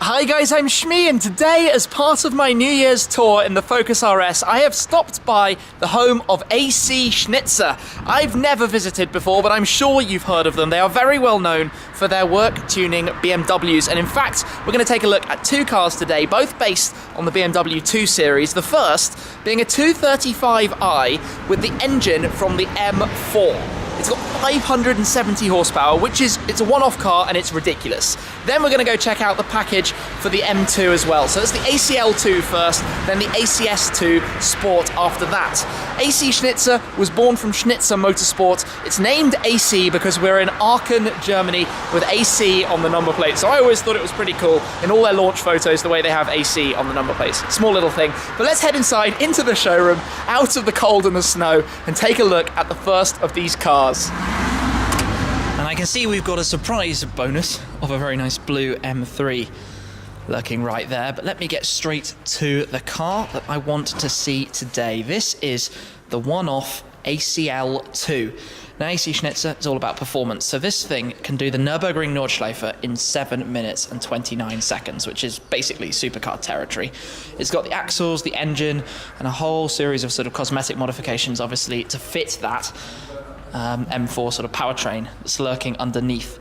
Hi guys, I'm Shmi, and today, as part of my New Year's tour in the Focus RS, I have stopped by the home of AC Schnitzer. I've never visited before, but I'm sure you've heard of them. They are very well known for their work tuning BMWs, and in fact, we're going to take a look at two cars today, both based on the BMW 2 Series. The first being a 235i with the engine from the M4. It's got 570 horsepower, it's a one-off car and it's ridiculous. Then we're going to go check out the package for the M2 as well. So it's the ACL2 first, then the ACS2 Sport after that. AC Schnitzer was born from Schnitzer Motorsport. It's named AC because we're in Aachen, Germany, with AC on the number plate. So I always thought it was pretty cool in all their launch photos, the way they have AC on the number plates. Small little thing. But let's head inside into the showroom, out of the cold and the snow, and take a look at the first of these cars. And I can see we've got a surprise bonus of a very nice blue M3 lurking right there, but let me get straight to the car that I want to see today. This is the one-off ACL2. Now, AC Schnitzer is all about performance, so this thing can do the Nürburgring Nordschleife in 7 minutes and 29 seconds, which is basically supercar territory. It's got the axles, the engine, and a whole series of sort of cosmetic modifications, obviously, to fit that M4 sort of powertrain that's lurking underneath.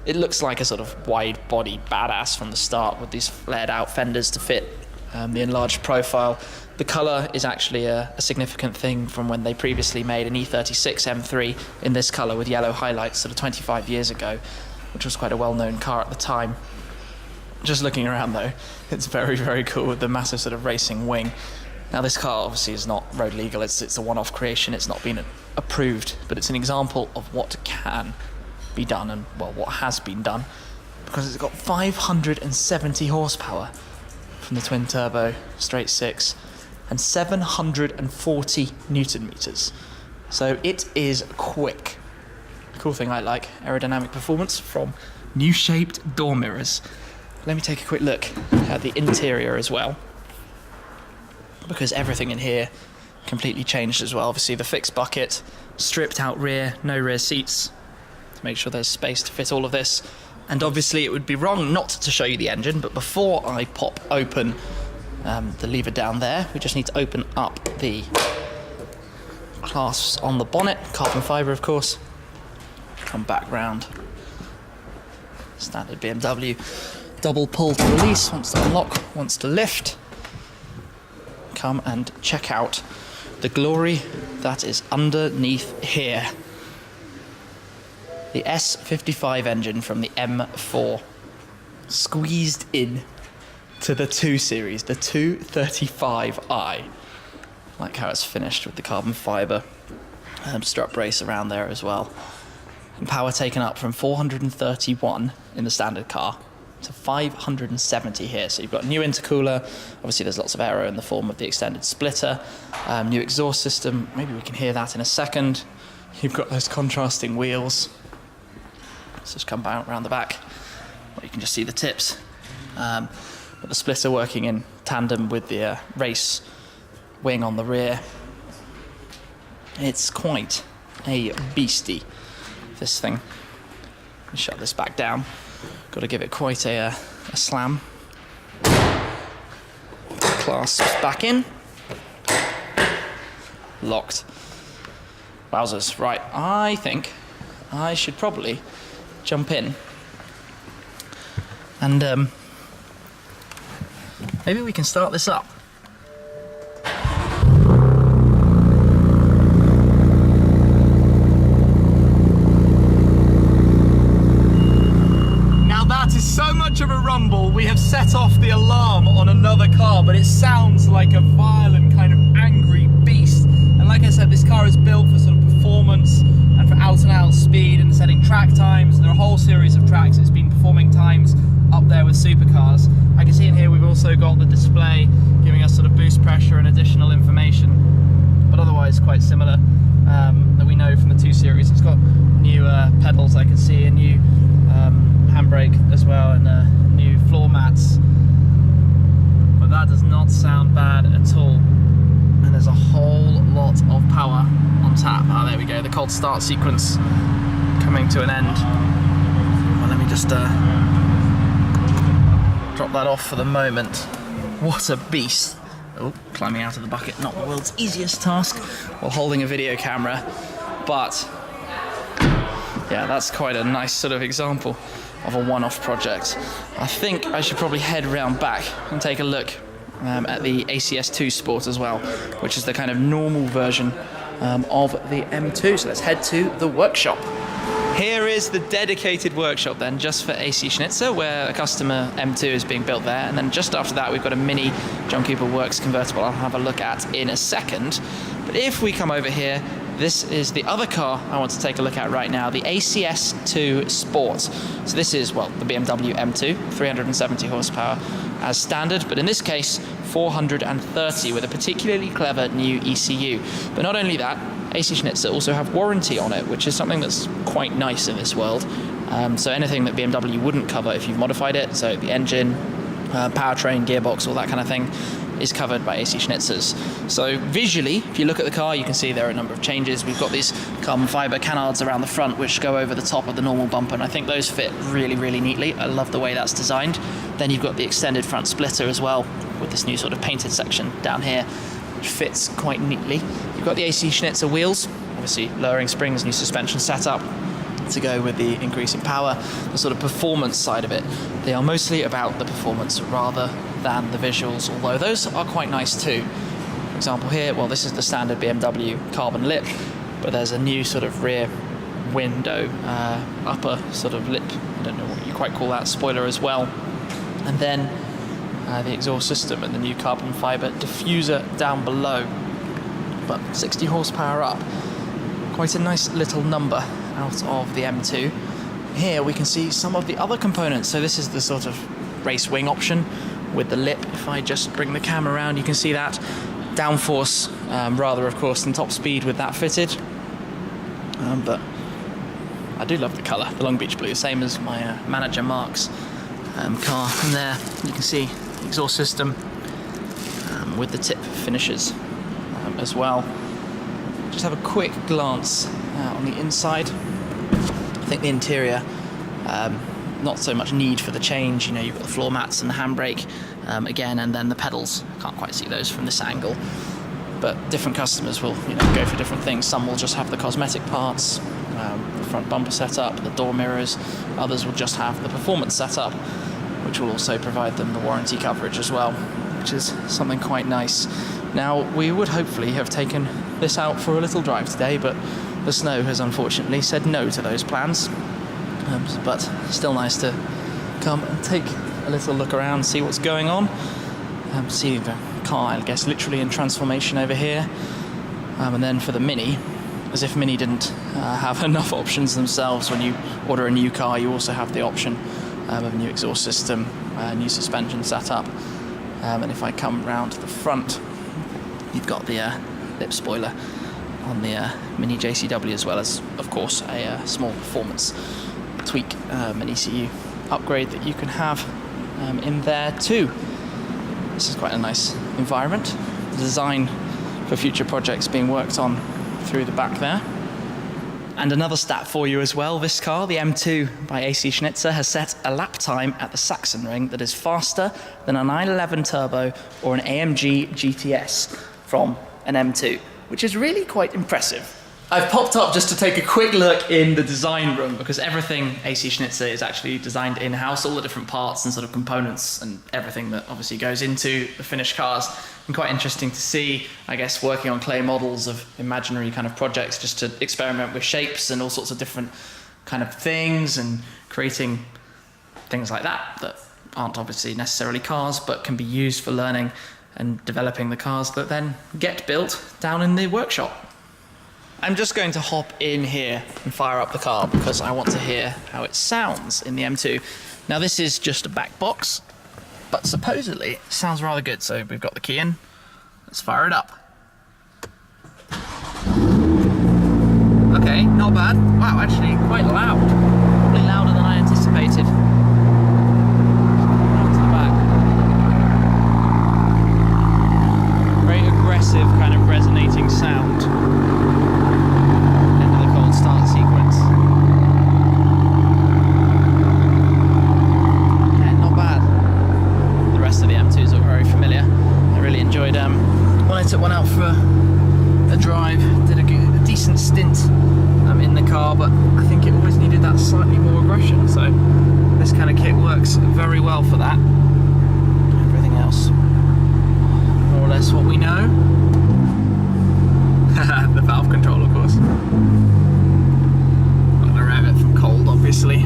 It looks like a sort of wide body badass from the start with these flared out fenders to fit the enlarged profile. The colour is actually a significant thing from when they previously made an E36 M3 in this colour with yellow highlights sort of 25 years ago, which was quite a well-known car at the time. Just looking around though, it's very, very cool with the massive sort of racing wing. Now this car obviously is not road legal, it's a one-off creation, it's not been approved, but it's an example of what can be done and, well, what has been done, because it's got 570 horsepower from the twin turbo straight six and 740 Newton meters. So it is quick. Cool thing I like, aerodynamic performance from new shaped door mirrors. Let me take a quick look at the interior as well, because everything in here completely changed as well. Obviously the fixed bucket, stripped out rear, no rear seats to make sure there's space to fit all of this. And obviously it would be wrong not to show you the engine, but before I pop open the lever down there, we just need to open up the clasps on the bonnet, carbon fibre of course. Come back round. Standard BMW. Double pull to release, wants to unlock, wants to lift. Come and check out the glory that is underneath here. The S55 engine from the M4 squeezed in to the 2 Series, the 235i. I like how it's finished with the carbon fibre strut brace around there as well. And power taken up from 431 in the standard car to 570 here. So you've got new intercooler, obviously there's lots of aero in the form of the extended splitter, new exhaust system, maybe we can hear that in a second. You've got those contrasting wheels. Let's just come out around the back, well, you can just see the tips. But the splitter working in tandem with the race wing on the rear. It's quite a beastie, this thing. Let me shut this back down. Got to give it quite a slam. Clasps back in. Locked. Wowzers. Right, I think I should probably jump in and maybe we can start this up. So much of a rumble, we have set off the alarm on another car, but it sounds like a violent kind of angry beast. And like I said, this car is built for sort of performance and for out and out speed and setting track times. There are a whole series of tracks it's been performing times up there with supercars. I can see in here we've also got the display giving us sort of boost pressure and additional information, but otherwise quite similar that we know from the 2 Series. It's got new pedals, I can see, a new handbrake as well, and new floor mats, but that does not sound bad at all. And there's a whole lot of power on tap. Ah, there we go, the cold start sequence coming to an end. Well, let me just drop that off for the moment. What a beast. Oh, climbing out of the bucket, not the world's easiest task while holding a video camera, but yeah, that's quite a nice sort of example of a one-off project. I think I should probably head round back and take a look at the ACS2 Sport as well, which is the kind of normal version of the M2. So let's head to the workshop. Here is the dedicated workshop then, just for AC Schnitzer, where a customer M2 is being built there. And then just after that, we've got a mini John Cooper Works convertible I'll have a look at in a second. But if we come over here, this is the other car I want to take a look at right now, the ACS2 Sport. So this is, well, the BMW M2, 370 horsepower as standard, but in this case, 430 with a particularly clever new ECU. But not only that, AC Schnitzer also have warranty on it, which is something that's quite nice in this world. So anything that BMW wouldn't cover if you've modified it, so the engine, powertrain, gearbox, all that kind of thing, is covered by AC Schnitzers. So visually, if you look at the car, you can see there are a number of changes. We've got these carbon fiber canards around the front which go over the top of the normal bumper, and I think those fit really, really neatly. I love the way that's designed. Then you've got the extended front splitter as well, with this new sort of painted section down here, which fits quite neatly. You've got the AC Schnitzer wheels, obviously lowering springs, new suspension setup to go with the increasing power, the sort of performance side of it. They are mostly about the performance rather than the visuals, although those are quite nice too. For example here, well, this is the standard BMW carbon lip, but there's a new sort of rear window, upper sort of lip, I don't know what you quite call that, spoiler as well. And then the exhaust system and the new carbon fiber diffuser down below, but 60 horsepower up. Quite a nice little number out of the M2. Here we can see some of the other components. So this is the sort of race wing option with the lip. If I just bring the camera around, you can see that. Downforce, rather of course than top speed with that fitted. But I do love the colour, the Long Beach blue, same as my manager Mark's car. And there you can see the exhaust system with the tip finishes as well. Just have a quick glance on the inside. I think the interior, not so much need for the change. You know, you've got the floor mats and the handbrake again, and then the pedals. Can't quite see those from this angle, but different customers will, you know, go for different things. Some will just have the cosmetic parts, the front bumper setup, the door mirrors. Others will just have the performance setup, which will also provide them the warranty coverage as well, which is something quite nice. Now, we would hopefully have taken this out for a little drive today, but the snow has unfortunately said no to those plans. But still nice to come and take a little look around, see what's going on. See the car, I guess, literally in transformation over here. And then for the Mini, as if Mini didn't have enough options themselves, when you order a new car, you also have the option of a new exhaust system, new suspension setup. And if I come round to the front, you've got the lip spoiler on the Mini JCW, as well as, of course, a small performance tweak, an ECU upgrade that you can have in there too. This is quite a nice environment. The design for future projects being worked on through the back there. And another stat for you as well, this car, the M2 by AC Schnitzer, has set a lap time at the Sachsenring that is faster than a 911 Turbo or an AMG GTS from an M2, which is really quite impressive. I've popped up just to take a quick look in the design room, because everything AC Schnitzer is actually designed in-house, all the different parts and sort of components and everything that obviously goes into the finished cars. And quite interesting to see, I guess, working on clay models of imaginary kind of projects, just to experiment with shapes and all sorts of different kind of things, and creating things like that aren't obviously necessarily cars, but can be used for learning and developing the cars that then get built down in the workshop. I'm just going to hop in here and fire up the car because I want to hear how it sounds in the M2. Now, this is just a back box, but supposedly it sounds rather good. So we've got the key in, let's fire it up. Okay, not bad. Wow, actually quite loud. Probably louder than I anticipated. Round to the back. Very aggressive kind of resonating sound. Into the cold start sequence. works very well for that. Everything else, more or less what we know. The valve control, of course. Not gonna rev it from cold, obviously.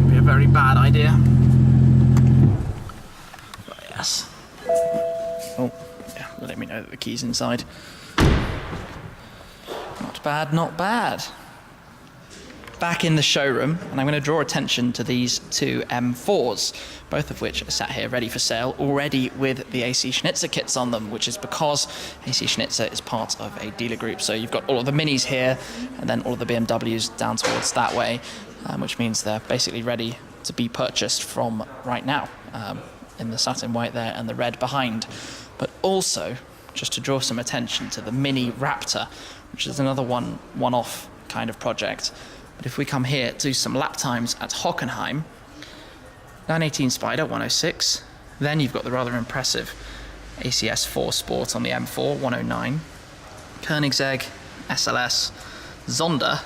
Be a very bad idea. But yes. Oh, yeah, let me know that the key's inside. Not bad, not bad. Back in the showroom, and I'm going to draw attention to these two M4s, both of which are sat here ready for sale, already with the AC Schnitzer kits on them, which is because AC Schnitzer is part of a dealer group. So you've got all of the Minis here, and then all of the BMWs down towards that way, which means they're basically ready to be purchased from right now, in the satin white there and the red behind. But also, just to draw some attention to the Mini Raptor, which is another one-off kind of project. But if we come here to some lap times at Hockenheim, 918 Spider 106, then you've got the rather impressive ACS4 Sport on the M4 109, Koenigsegg SLS, Zonda,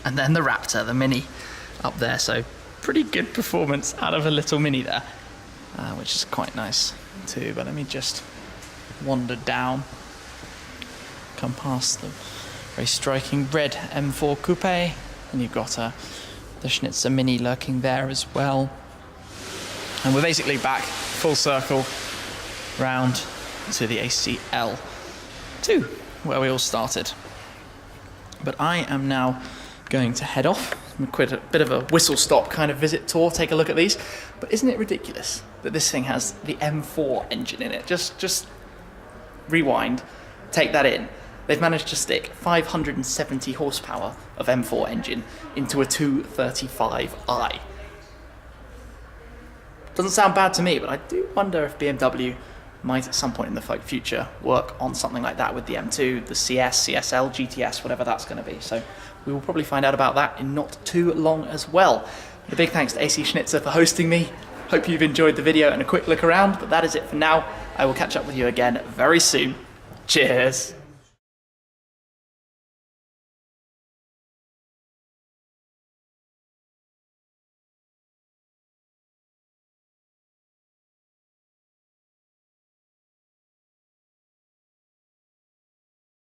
and then the Raptor, the Mini, up there. So pretty good performance out of a little Mini there, which is quite nice too. But let me just wander down, come past the very striking red M4 Coupe. And you've got the Schnitzer Mini lurking there as well. And we're basically back full circle round to the ACL2, where we all started. But I am now going to head off. Quite a bit of a whistle-stop kind of visit tour, take a look at these. But isn't it ridiculous that this thing has the M4 engine in it? Just rewind, take that in. They've managed to stick 570 horsepower of M4 engine into a 235i. Doesn't sound bad to me, but I do wonder if BMW might at some point in the future work on something like that with the M2, the CS, CSL, GTS, whatever that's going to be. So we will probably find out about that in not too long as well. But a big thanks to AC Schnitzer for hosting me. Hope you've enjoyed the video and a quick look around, but that is it for now. I will catch up with you again very soon. Cheers.